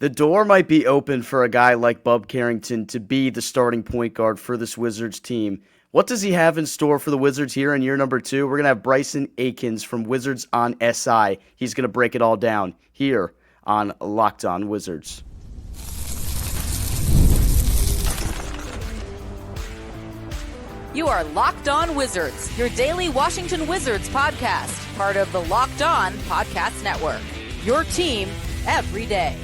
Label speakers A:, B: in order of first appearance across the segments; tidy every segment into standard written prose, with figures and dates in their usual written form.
A: The door might be open for a guy like Bub Carrington to be the starting point guard for this Wizards team. What does he have in store for the Wizards here in year number 2? We're going to have Bryson Akins from Wizards on SI. He's going to break it all down here on Locked On Wizards.
B: You are Locked On Wizards, your daily Washington Wizards podcast, part of the Locked On Podcast Network. Your team every day.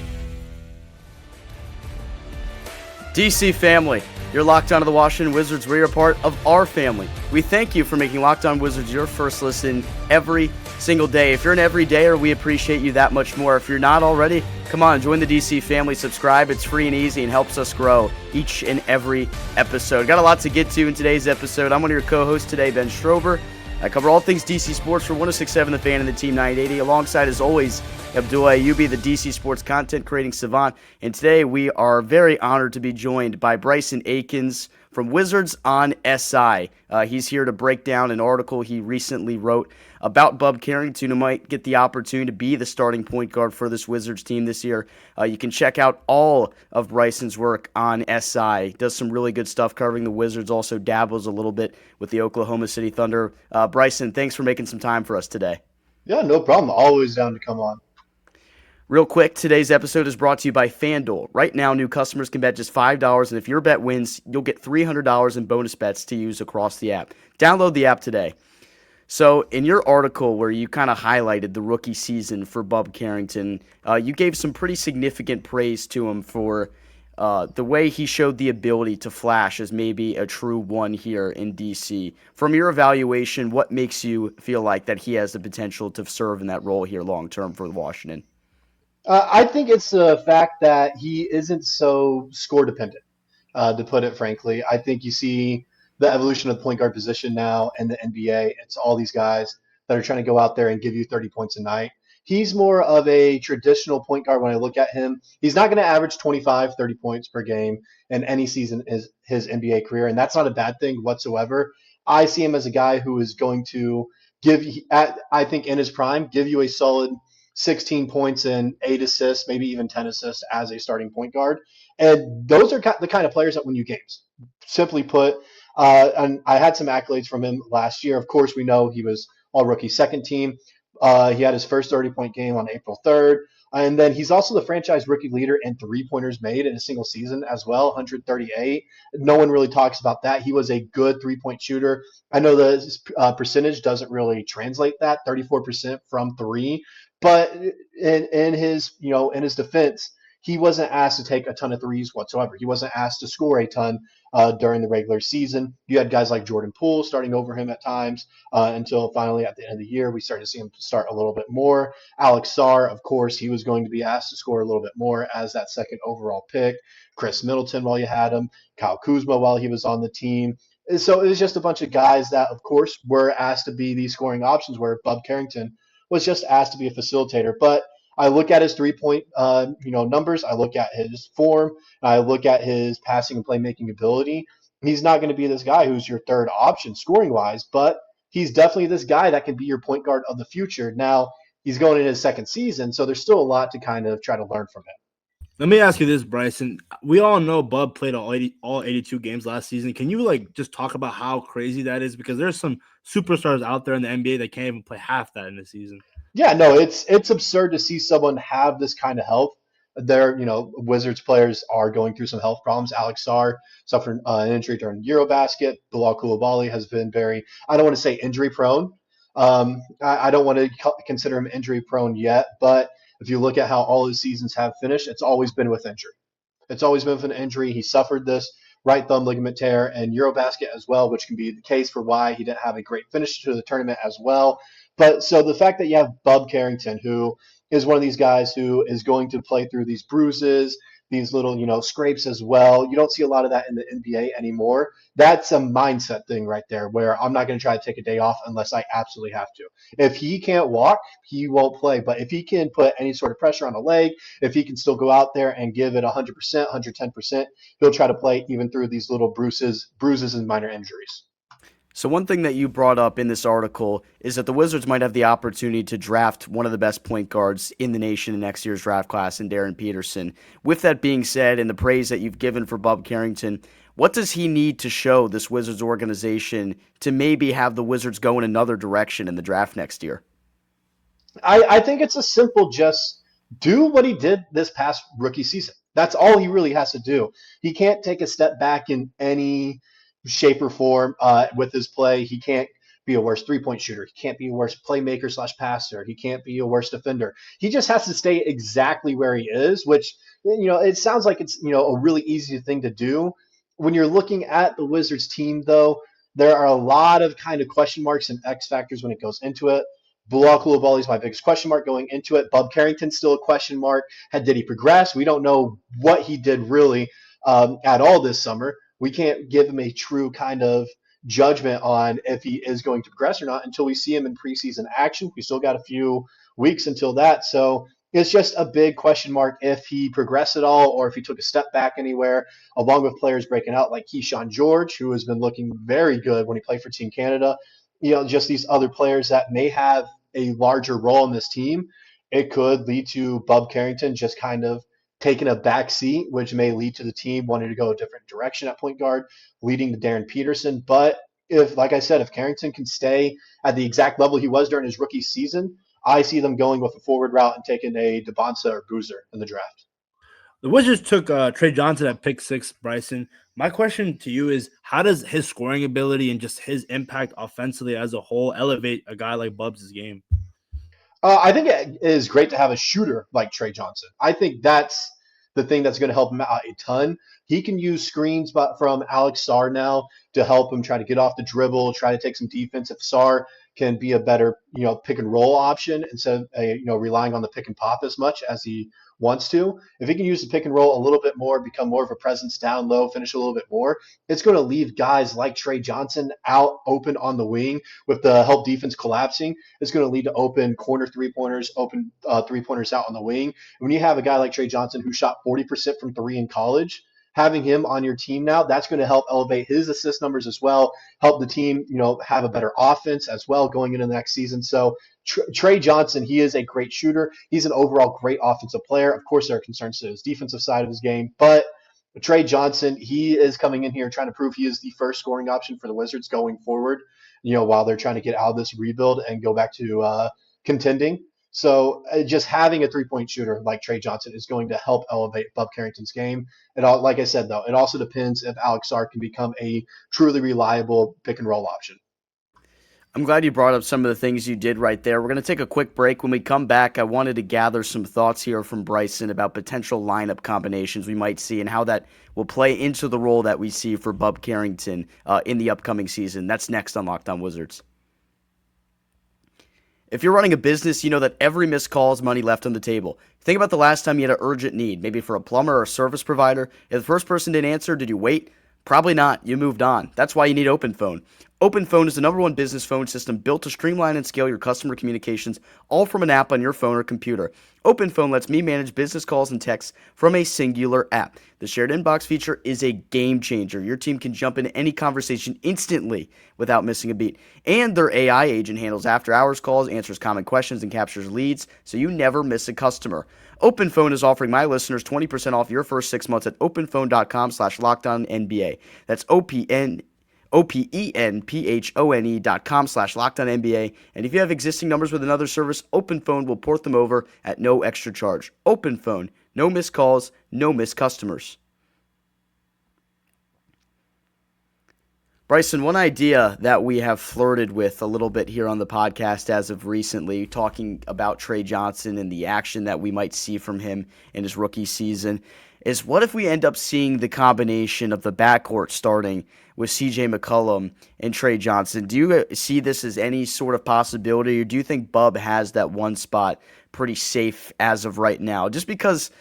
A: DC family, you're locked onto the Washington Wizards. We're a part of our family. We thank you for making Locked On Wizards your first listen every single day. If you're an everydayer, we appreciate you that much more. If you're not already, come on, join the DC family. Subscribe. It's free and easy and helps us grow each and every episode. Got a lot to get to in today's episode. I'm one of your co-hosts today, Ben Strober. I cover all things DC sports for 106.7 The Fan and the Team 980. Alongside, as always, Abdullah Ayyubi, the DC sports content creating savant. And today we are very honored to be joined by Bryson Akins from Wizards on SI. He's here to break down an article he recently wrote about Bub Carrington, who might get the opportunity to be the starting point guard for this Wizards team this year. You can check out all of Bryson's work on SI. Does some really good stuff covering the Wizards, also dabbles a little bit with the Oklahoma City Thunder. Bryson, thanks for making some time for us today.
C: Yeah, no problem. Always down to come on.
A: Real quick, today's episode is brought to you by FanDuel. Right now, new customers can bet just $5, and if your bet wins, you'll get $300 in bonus bets to use across the app. Download the app today. So, in your article where you kind of highlighted the rookie season for Bub Carrington, you gave some pretty significant praise to him for the way he showed the ability to flash as maybe a true one here in DC. From your evaluation, what makes you feel like that he has the potential to serve in that role here long-term for Washington?
C: I think it's the fact that he isn't so score dependent, to put it frankly. I think you see the evolution of the point guard position now in the NBA. It's all these guys that are trying to go out there and give you 30 points a night. He's more of a traditional point guard when I look at him. He's not going to average 25, 30 points per game in any season in his NBA career, and that's not a bad thing whatsoever. I see him as a guy who is going to I think in his prime, give you a solid 16 points and 8 assists, maybe even 10 assists as a starting point guard. And those are the kind of players that win you games. Simply put, and I had some accolades from him last year. Of course, we know he was all-rookie second team. He had his first 30-point game on April 3rd. And then he's also the franchise rookie leader in three-pointers made in a single season as well, 138. No one really talks about that. He was a good three-point shooter. I know the percentage doesn't really translate that, 34% from three. But in his defense, he wasn't asked to take a ton of threes whatsoever. He wasn't asked to score a ton during the regular season. You had guys like Jordan Poole starting over him at times until finally at the end of the year, we started to see him start a little bit more. Alex Sarr, of course, he was going to be asked to score a little bit more as that second overall pick. Chris Middleton while you had him. Kyle Kuzma while he was on the team. So it was just a bunch of guys that, of course, were asked to be these scoring options where Bub Carrington was just asked to be a facilitator. But I look at his three-point numbers. I look at his form. I look at his passing and playmaking ability. He's not going to be this guy who's your third option scoring-wise, but he's definitely this guy that can be your point guard of the future. Now, he's going in his second season, so there's still a lot to kind of try to learn from him.
D: Let me ask you this, Bryson. We all know Bub played all 82 games last season. Can you just talk about how crazy that is? Because there's some superstars out there in the NBA that can't even play half that in the season.
C: Yeah, no, it's absurd to see someone have this kind of health. Wizards players are going through some health problems. Alex Sarr suffered an injury during Eurobasket. Bilal Coulibaly has been I don't want to say injury prone. I don't want to consider him injury prone yet, but if you look at how all his seasons have finished, it's always been with injury. It's always been with an injury. He suffered this right thumb ligament tear in Eurobasket as well, which can be the case for why he didn't have a great finish to the tournament as well. But so the fact that you have Bub Carrington, who is one of these guys who is going to play through these bruises, these little, scrapes as well. You don't see a lot of that in the NBA anymore. That's a mindset thing right there where I'm not going to try to take a day off unless I absolutely have to. If he can't walk, he won't play. But if he can put any sort of pressure on a leg, if he can still go out there and give it 100%, 110%, he'll try to play even through these little bruises and minor injuries.
A: So one thing that you brought up in this article is that the Wizards might have the opportunity to draft one of the best point guards in the nation in next year's draft class in Darren Peterson. With that being said, and the praise that you've given for Bub Carrington, what does he need to show this Wizards organization to maybe have the Wizards go in another direction in the draft next year?
C: I think it's a simple just do what he did this past rookie season. That's all he really has to do. He can't take a step back in any shape or form with his play. He can't be a worse three-point shooter. He can't be a worse playmaker slash passer. He can't be a worse defender. He just has to stay exactly where he is, which, it sounds like it's, a really easy thing to do. When you're looking at the Wizards team, though, there are a lot of kind of question marks and X factors when it goes into it. Bilal Coulibaly is my biggest question mark going into it. Bub Carrington's still a question mark. Did he progress? We don't know what he did really at all this summer. We can't give him a true kind of judgment on if he is going to progress or not until we see him in preseason action. We still got a few weeks until that. So it's just a big question mark if he progressed at all or if he took a step back anywhere, along with players breaking out like Keyshawn George, who has been looking very good when he played for Team Canada. Just these other players that may have a larger role in this team. It could lead to Bub Carrington just kind of taking a back seat, which may lead to the team wanting to go a different direction at point guard, leading to Darren Peterson. But like I said, if Carrington can stay at the exact level he was during his rookie season, I see them going with a forward route and taking a DeBonsa or Boozer in the draft.
D: The Wizards took Trey Johnson at pick 6, Bryson. My question to you is, how does his scoring ability and just his impact offensively as a whole elevate a guy like Bubs' game?
C: I think it is great to have a shooter like Trey Johnson. I think that's the thing that's going to help him out a ton. He can use screens from Alex Sarr now to help him try to get off the dribble, try to take some defense. If Sarr can be a better, pick and roll option instead of, relying on the pick and pop as much as he wants to. If he can use the pick and roll a little bit more, become more of a presence down low, finish a little bit more, it's going to leave guys like Trey Johnson out open on the wing with the help defense collapsing. It's going to lead to open corner three-pointers, open three-pointers out on the wing. When you have a guy like Trey Johnson who shot 40% from three in college, having him on your team now, that's going to help elevate his assist numbers as well, help the team, have a better offense as well going into the next season. So Trey Johnson, he is a great shooter. He's an overall great offensive player. Of course, there are concerns to his defensive side of his game, but Trey Johnson, he is coming in here trying to prove he is the first scoring option for the Wizards going forward, while they're trying to get out of this rebuild and go back to contending. So just having a three-point shooter like Trey Johnson is going to help elevate Bub Carrington's game. Like I said, though, it also depends if Alex Sarr can become a truly reliable pick-and-roll option.
A: I'm glad you brought up some of the things you did right there. We're going to take a quick break. When we come back, I wanted to gather some thoughts here from Bryson about potential lineup combinations we might see and how that will play into the role that we see for Bub Carrington in the upcoming season. That's next on Locked On Wizards. If you're running a business, you know that every missed call is money left on the table. Think about the last time you had an urgent need, maybe for a plumber or a service provider. If the first person didn't answer, did you wait? Probably not. You moved on. That's why you need OpenPhone. OpenPhone is the #1 business phone system built to streamline and scale your customer communications, all from an app on your phone or computer. OpenPhone lets me manage business calls and texts from a singular app. The shared inbox feature is a game changer. Your team can jump into any conversation instantly without missing a beat. And their AI agent handles after-hours calls, answers common questions, and captures leads, so you never miss a customer. OpenPhone is offering my listeners 20% off your first 6 months at openphone.com/LockedOnNBA. That's OpenPhone.com/LockedOnNBA. And if you have existing numbers with another service, OpenPhone will port them over at no extra charge. OpenPhone, no missed calls, no missed customers. Bryson, one idea that we have flirted with a little bit here on the podcast as of recently, talking about Trey Johnson and the action that we might see from him in his rookie season, is what if we end up seeing the combination of the backcourt starting with CJ McCollum and Trey Johnson? Do you see this as any sort of possibility, or do you think Bub has that one spot pretty safe as of right now? Just because,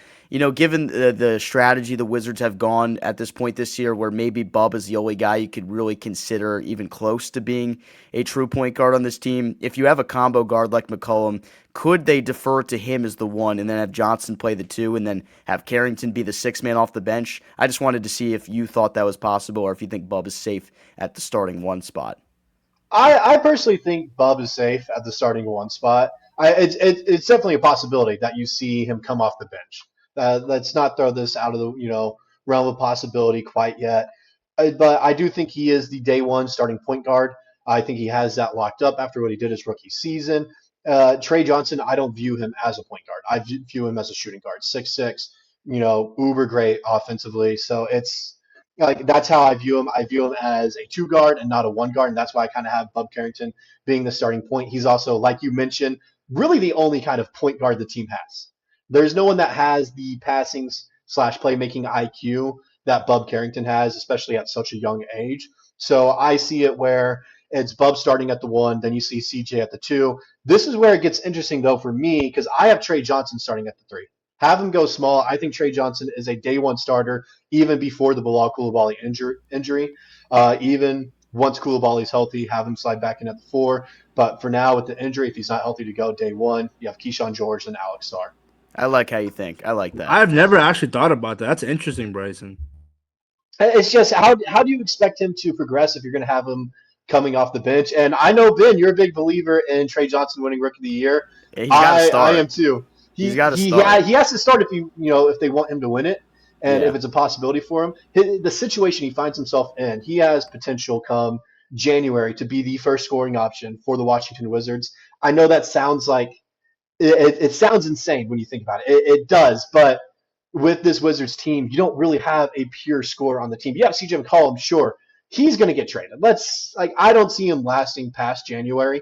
A: given the strategy the Wizards have gone at this point this year, where maybe Bub is the only guy you could really consider even close to being a true point guard on this team. If you have a combo guard like McCollum, could they defer to him as the one and then have Johnson play the two and then have Carrington be the sixth man off the bench? I just wanted to see if you thought that was possible or if you think Bub is safe at the starting one spot.
C: I personally think Bub is safe at the starting one spot. It's definitely a possibility that you see him come off the bench. Let's not throw this out of the realm of possibility quite yet. But I do think he is the day one starting point guard. I think he has that locked up after what he did his rookie season. Trey Johnson, I don't view him as a point guard. View him as a shooting guard, 6'6", uber great offensively. So it's like that's how I view him. I view him as a two guard and not a one guard, and that's why I kind of have Bub Carrington being the starting point. He's also, like you mentioned, really the only kind of point guard the team has. There's no one that has the passing slash playmaking IQ that Bub Carrington has, especially at such a young age. So I see it where it's Bub starting at the one, then you see CJ at the two. This is where it gets interesting though for me because I have Trey Johnson starting at the three. Have him go small. I think Trey Johnson is a day one starter even before the Bilal Coulibaly injury. Even once Coulibaly's healthy, have him slide back in at the four. But for now, with the injury, if he's not healthy to go day one, you have Keyshawn George and Alex Starr.
A: I like how you think. I like that.
D: I've never actually thought about that. That's interesting, Bryson.
C: It's just how do you expect him to progress if you're going to have him coming off the bench? And I know, Ben, you're a big believer in Trey Johnson winning Rookie of the Year.
A: Yeah, he's got to start.
C: I am too.
A: He's got to start.
C: Yeah, he has to start if they want him to win it. And
A: Yeah.
C: if it's a possibility for him, the situation he finds himself in, he has potential come January to be the first scoring option for the Washington Wizards. I know that sounds like it sounds insane when you think about it. It does, but with this Wizards team, you don't really have a pure scorer on the team. You have CJ McCollum, sure, he's going to get traded. I don't see him lasting past January.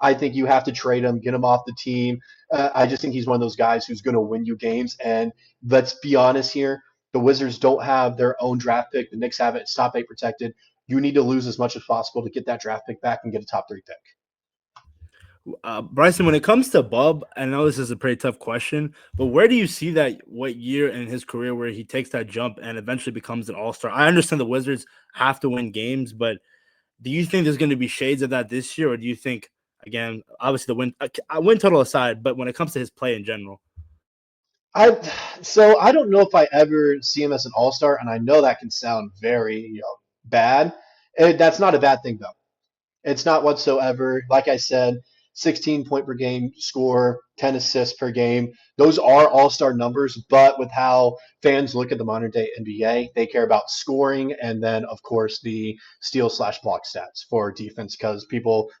C: I think you have to trade him, get him off the team. I just think he's one of those guys who's going to win you games. And let's be honest here. The Wizards don't have their own draft pick. The Knicks have it. It's top 8 protected. You need to lose as much as possible to get that draft pick back and get a top 3 pick.
D: Bryson, when it comes to Bub, I know this is a pretty tough question, but where do you see that what year in his career where he takes that jump and eventually becomes an all-star? I understand the Wizards have to win games, but do you think there's going to be shades of that this year, or do you think, again, obviously the win total aside, but when it comes to his play in general?
C: I don't know if I ever see him as an all-star, and I know that can sound very bad. That's not a bad thing though. It's not whatsoever. Like I said, 16 point per game score, 10 assists per game. Those are all-star numbers, but with how fans look at the modern day NBA, they care about scoring and then of course the steal/block stats for defense because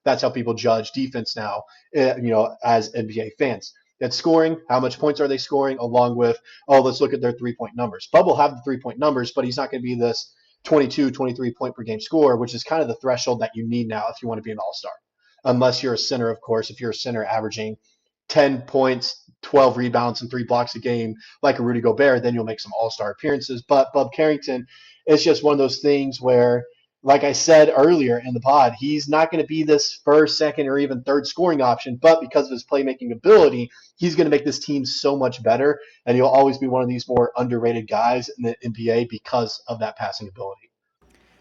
C: that's how people judge defense now, as NBA fans. It's scoring, how much points are they scoring, along with, let's look at their three-point numbers. Bub will have the three-point numbers, but he's not going to be this 22, 23 point per game score, which is kind of the threshold that you need now if you want to be an all-star. Unless you're a center, of course. If you're a center averaging 10 points, 12 rebounds, and 3 blocks a game like a Rudy Gobert, then you'll make some all-star appearances. But Bub Carrington, it's just one of those things where, like I said earlier in the pod, he's not going to be this first, second, or even third scoring option, but because of his playmaking ability, he's going to make this team so much better, and he'll always be one of these more underrated guys in the NBA because of that passing ability.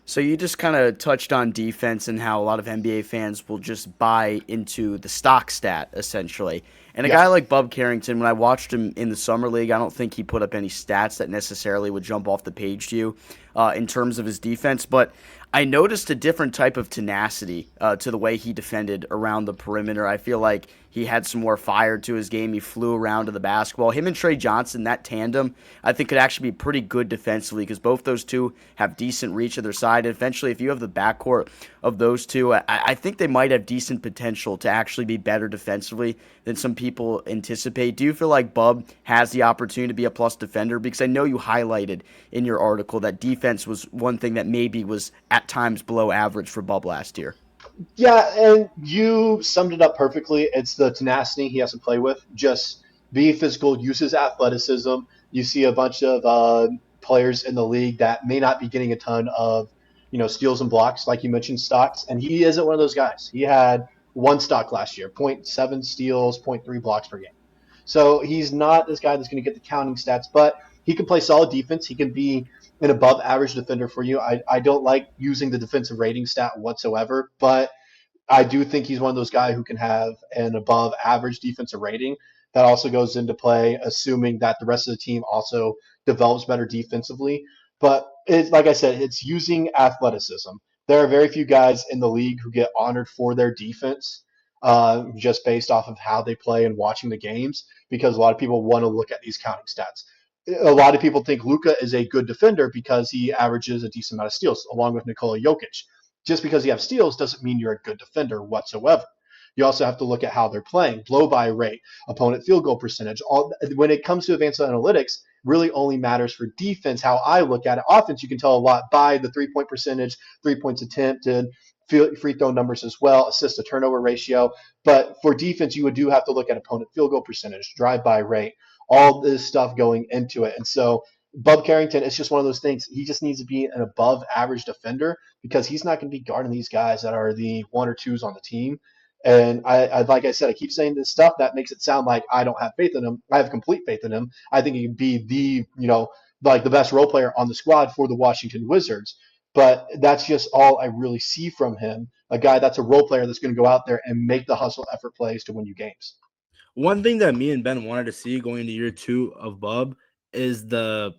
A: So you just kind of touched on defense and how a lot of NBA fans will just buy into the stock stat, essentially. And a guy like Bub Carrington, when I watched him in the Summer League, I don't think he put up any stats that necessarily would jump off the page to you in terms of his defense. But I noticed a different type of tenacity to the way he defended around the perimeter. I feel like he had some more fire to his game. He flew around to the basketball. Him and Trey Johnson, that tandem, I think could actually be pretty good defensively because both those two have decent reach at their side. And eventually, if you have the backcourt of those two, I think they might have decent potential to actually be better defensively than some people anticipate. Do you feel like Bub has the opportunity to be a plus defender? Because I know you highlighted in your article that defense was one thing that maybe was at times below average for Bub last year.
C: Yeah, and you summed it up perfectly. It's the tenacity he has to play with. Just be physical, use his athleticism. You see a bunch of players in the league that may not be getting a ton of, steals and blocks, like you mentioned, stocks, and he isn't one of those guys. He had 1 stock last year, 0.7 steals, 0.3 blocks per game. So he's not this guy that's going to get the counting stats, but he can play solid defense. He can be an above average defender for you. I don't like using the defensive rating stat whatsoever, but I do think he's one of those guys who can have an above average defensive rating. That also goes into play, assuming that the rest of the team also develops better defensively. But like I said, it's using athleticism. There are very few guys in the league who get honored for their defense, just based off of how they play and watching the games, because a lot of people want to look at these counting stats. A lot of people think Luka is a good defender because he averages a decent amount of steals, along with Nikola Jokic. Just because you have steals doesn't mean you're a good defender whatsoever. You also have to look at how they're playing, blow by rate, opponent field goal percentage. When it comes to advanced analytics, really only matters for defense. How I look at it, offense, you can tell a lot by the 3-point percentage, 3 points attempted, free throw numbers as well, assist to turnover ratio. But for defense, you do have to look at opponent field goal percentage, drive by rate, all this stuff going into it. And so Bub Carrington, it's just one of those things. He just needs to be an above average defender because he's not going to be guarding these guys that are the one or twos on the team. And like I said, I keep saying this stuff that makes it sound like I don't have faith in him. I have complete faith in him. I think he can be like the best role player on the squad for the Washington Wizards. But that's just all I really see from him. A guy that's a role player that's going to go out there and make the hustle effort plays to win you games.
D: One thing that me and Ben wanted to see going into year 2 of Bub is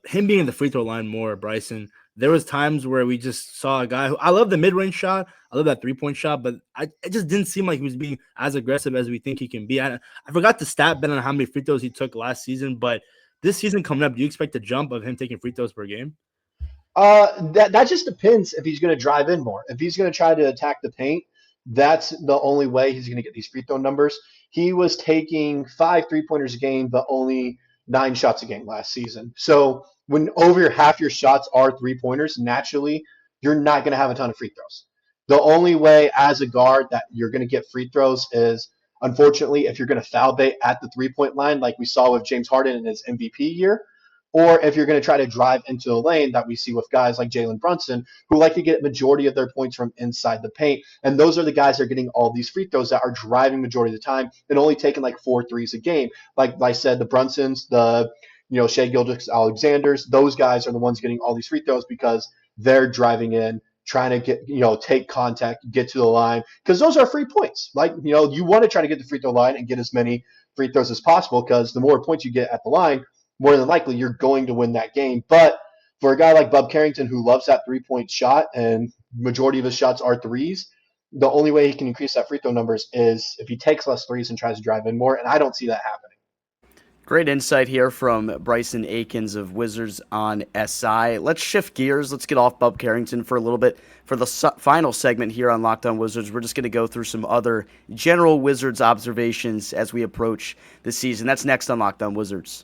D: him being in the free throw line more, Bryson. There was times where we just saw a guy who I love the mid-range shot. I love that 3-point shot, but it just didn't seem like he was being as aggressive as we think he can be. I forgot the stat, Ben, on how many free throws he took last season, but this season coming up, do you expect a jump of him taking free throws per game?
C: That just depends if he's going to drive in more. If he's going to try to attack the paint, that's the only way he's going to get these free throw numbers. He was taking 5 3-pointers a game, but only 9 shots a game last season. So when over half your shots are 3-pointers, naturally, you're not going to have a ton of free throws. The only way as a guard that you're going to get free throws is, unfortunately, if you're going to foul bait at the 3-point line, like we saw with James Harden in his MVP year, or if you're going to try to drive into the lane that we see with guys like Jalen Brunson, who like to get majority of their points from inside the paint. And those are the guys that are getting all these free throws that are driving majority of the time and only taking like 4 threes a game. Like I said, the Brunsons, the Shea Gilgeous-Alexanders, those guys are the ones getting all these free throws because they're driving in, trying to get, take contact, get to the line, because those are free points. Like, you want to try to get the free throw line and get as many free throws as possible, because the more points you get at the line, more than likely you're going to win that game. But for a guy like Bub Carrington, who loves that 3-point shot and majority of his shots are threes, the only way he can increase that free throw numbers is if he takes less threes and tries to drive in more, and I don't see that happening.
A: Great insight here from Bryson Akins of Wizards on SI. Let's shift gears. Let's get off Bub Carrington for a little bit. For the final segment here on Locked On Wizards, we're just going to go through some other general Wizards observations as we approach the season. That's next on Locked On Wizards.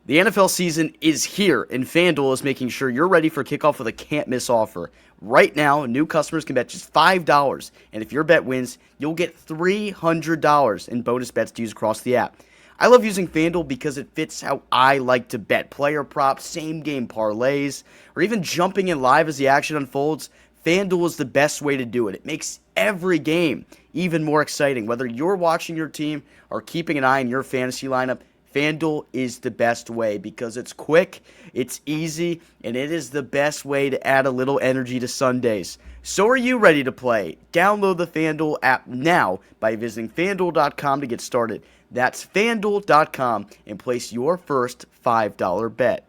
A: The NFL season is here, and FanDuel is making sure you're ready for kickoff with a can't-miss offer. Right now, new customers can bet just $5, and if your bet wins, you'll get $300 in bonus bets to use across the app. I love using FanDuel because it fits how I like to bet. Player props, same-game parlays, or even jumping in live as the action unfolds. FanDuel is the best way to do it. It makes every game even more exciting. Whether you're watching your team or keeping an eye on your fantasy lineup, FanDuel is the best way because it's quick, it's easy, and it is the best way to add a little energy to Sundays. So are you ready to play? Download the FanDuel app now by visiting FanDuel.com to get started. That's FanDuel.com and place your first $5 bet.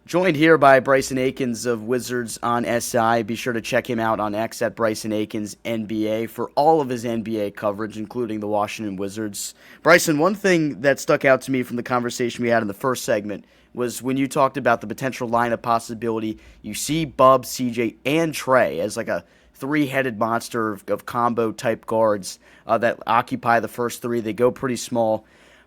A: Joined here by Bryson Akins of Wizards on SI. Be sure to check him out on X at Bryson Akins NBA for all of his NBA coverage, including the Washington Wizards. Bryson, one thing that stuck out to me from the conversation we had in the first segment was when you talked about the potential lineup possibility. You see Bub, CJ, and Trey as like a three-headed monster of combo-type guards that occupy the first three. They go pretty small.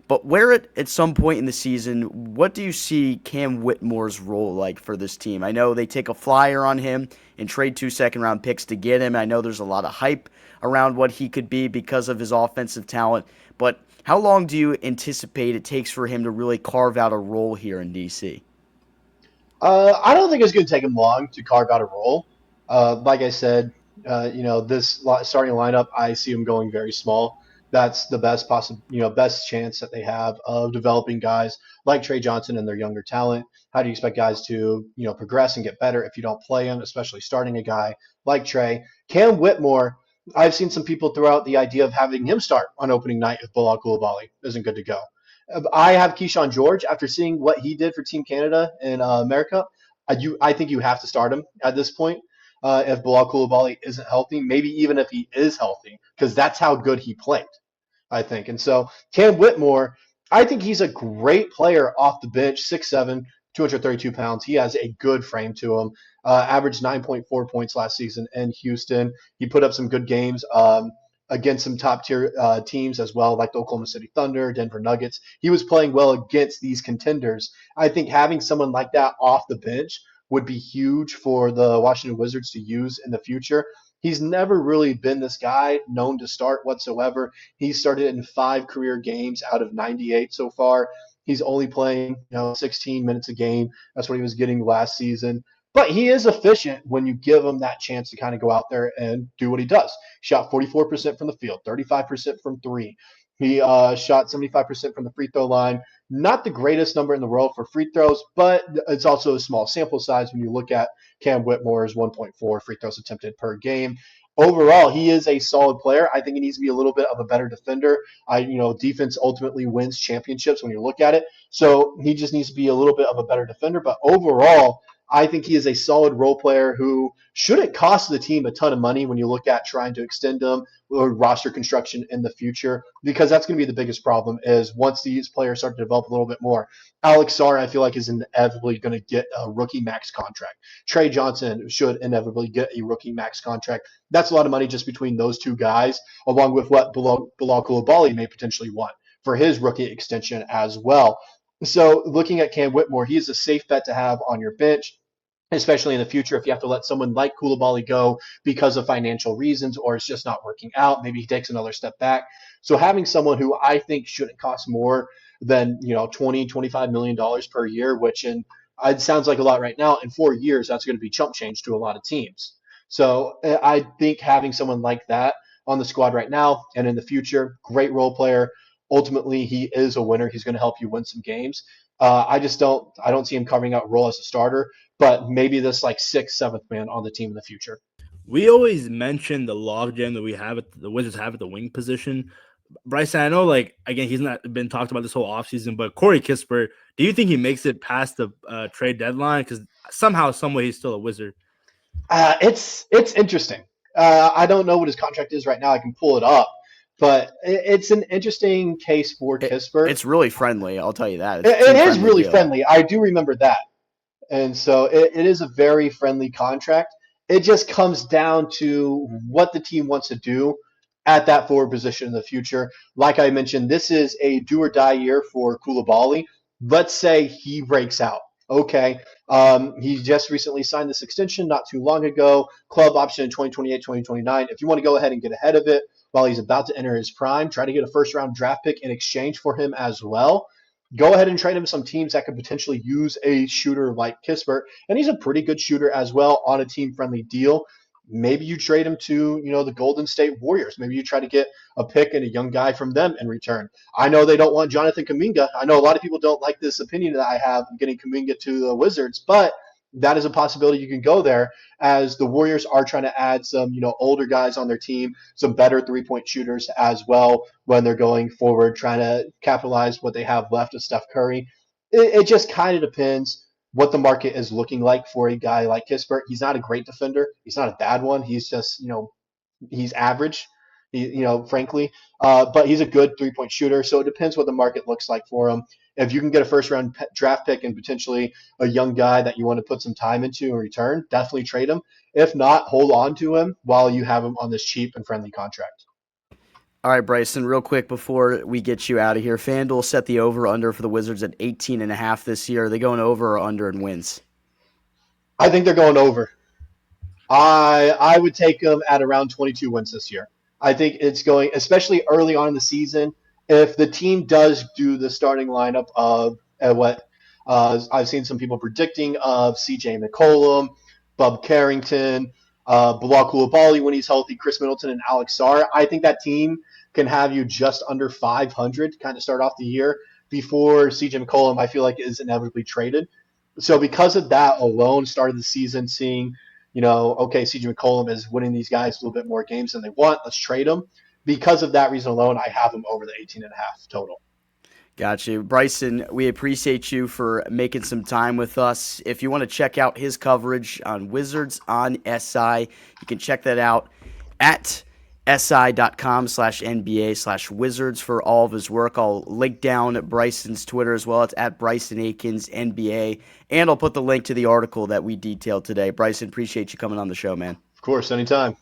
A: But where at some point in the season, what do you see Cam Whitmore's role like for this team? I know they take a flyer on him and trade 2 second-round picks to get him. I know there's a lot of hype around what he could be because of his offensive talent. But how long do you anticipate it takes for him to really carve out a role here in D.C.?
C: I don't think it's going to take him long to carve out a role. Like I said, this starting lineup, I see him going very small. That's the best chance that they have of developing guys like Trey Johnson and their younger talent. How do you expect guys to, progress and get better if you don't play them, especially starting a guy like Trey? Cam Whitmore, I've seen some people throw out the idea of having him start on opening night if Bilal Coulibaly isn't good to go. I have Keyshawn George after seeing what he did for Team Canada in America. I think you have to start him at this point. If Bilal Coulibaly isn't healthy, maybe even if he is healthy, because that's how good he played, I think. And so Cam Whitmore, I think he's a great player off the bench, 6'7", 232 pounds. He has a good frame to him. Averaged 9.4 points last season in Houston. He put up some good games against some top-tier teams as well, like the Oklahoma City Thunder, Denver Nuggets. He was playing well against these contenders. I think having someone like that off the bench would be huge for the Washington Wizards to use in the future. He's never really been this guy known to start whatsoever. He started in 5 career games out of 98 so far. He's only playing, 16 minutes a game. That's what he was getting last season. But he is efficient when you give him that chance to kind of go out there and do what he does. Shot 44% from the field, 35% from 3. He shot 75% from the free throw line. Not the greatest number in the world for free throws, but it's also a small sample size when you look at Cam Whitmore's 1.4 free throws attempted per game. Overall, he is a solid player. I think he needs to be a little bit of a better defender. Defense ultimately wins championships when you look at it. So he just needs to be a little bit of a better defender. But overall, I think he is a solid role player who shouldn't cost the team a ton of money when you look at trying to extend him or roster construction in the future, because that's going to be the biggest problem is once these players start to develop a little bit more. Alex Sarr, I feel like, is inevitably going to get a rookie max contract. Trey Johnson should inevitably get a rookie max contract. That's a lot of money just between those two guys, along with what Bilal Coulibaly may potentially want for his rookie extension as well. So looking at Cam Whitmore, he is a safe bet to have on your bench, especially in the future if you have to let someone like Coulibaly go because of financial reasons or it's just not working out. Maybe he takes another step back. So having someone who I think shouldn't cost more than $20-25 million per year, which it sounds like a lot right now. In 4 years, that's going to be chump change to a lot of teams. So I think having someone like that on the squad right now and in the future, great role player. Ultimately, he is a winner. He's going to help you win some games. I don't see him carving out a role as a starter, but maybe this like 6th, 7th man on the team in the future.
D: We always mention the logjam that we have the Wizards have at the wing position. Bryson, I know, again, he's not been talked about this whole offseason, but Corey Kispert, do you think he makes it past the trade deadline? Because somehow, some way, he's still a Wizard.
C: It's interesting. I don't know what his contract is right now. I can pull it up, but it's an interesting case for Kispert.
A: It's really friendly, I'll tell you that.
C: It is really friendly. I do remember that. And so it is a very friendly contract. It just comes down to what the team wants to do at that forward position in the future. Like I mentioned, this is a do or die year for Coulibaly. Let's say he breaks out. Okay. He just recently signed this extension not too long ago. Club option in 2028, 2029. If you want to go ahead and get ahead of it while he's about to enter his prime, try to get a first-round draft pick in exchange for him as well. Go ahead and trade him some teams that could potentially use a shooter like Kispert. And he's a pretty good shooter as well on a team-friendly deal. Maybe you trade him to, the Golden State Warriors. Maybe you try to get a pick and a young guy from them in return. I know they don't want Jonathan Kuminga. I know a lot of people don't like this opinion that I have of getting Kuminga to the Wizards, but that is a possibility you can go there as the Warriors are trying to add some, older guys on their team, some better three-point shooters as well when they're going forward, trying to capitalize what they have left of Steph Curry. It just kind of depends what the market is looking like for a guy like Kispert. He's not a great defender. He's not a bad one. He's just, he's average, frankly. But he's a good three-point shooter. So it depends what the market looks like for him. If you can get a first-round draft pick and potentially a young guy that you want to put some time into in return, definitely trade him. If not, hold on to him while you have him on this cheap and friendly contract.
A: All right, Bryson, real quick before we get you out of here, FanDuel set the over-under for the Wizards at 18.5 this year. Are they going over or under in wins?
C: I think they're going over. I would take them at around 22 wins this year. I think it's going, especially early on in the season, if the team does do the starting lineup of what I've seen some people predicting of CJ McCollum, Bub Carrington, Bilal Coulibaly when he's healthy, Chris Middleton, and Alex Sarr, I think that team can have you just under 500 kind of start off the year before CJ McCollum, I feel like, is inevitably traded. So because of that alone, started the season seeing, okay, CJ McCollum is winning these guys a little bit more games than they want. Let's trade him. Because of that reason alone, I have him over the 18.5 total.
A: Gotcha. Bryson, we appreciate you for making some time with us. If you want to check out his coverage on Wizards on SI, you can check that out at si.com/NBA/Wizards for all of his work. I'll link down Bryson's Twitter as well. It's at Bryson Akins NBA. And I'll put the link to the article that we detailed today. Bryson, appreciate you coming on the show, man.
C: Of course, anytime.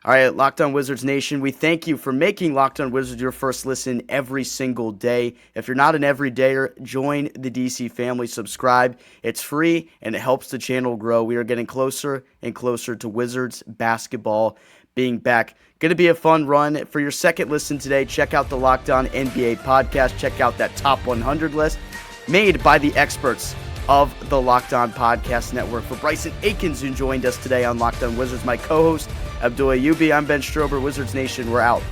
A: All right, Locked On Wizards Nation, we thank you for making Locked On Wizards your first listen every single day. If you're not an everydayer, join the DC family, subscribe. It's free, and it helps the channel grow. We are getting closer and closer to Wizards basketball being back. Going to be a fun run. For your second listen today, check out the Locked On NBA podcast. Check out that top 100 list made by the experts of the Locked On Podcast Network. For Bryson Akins, who joined us today on Locked On Wizards, my co-host, Abdul Ayyubi, I'm Ben Strober. Wizards Nation, we're out.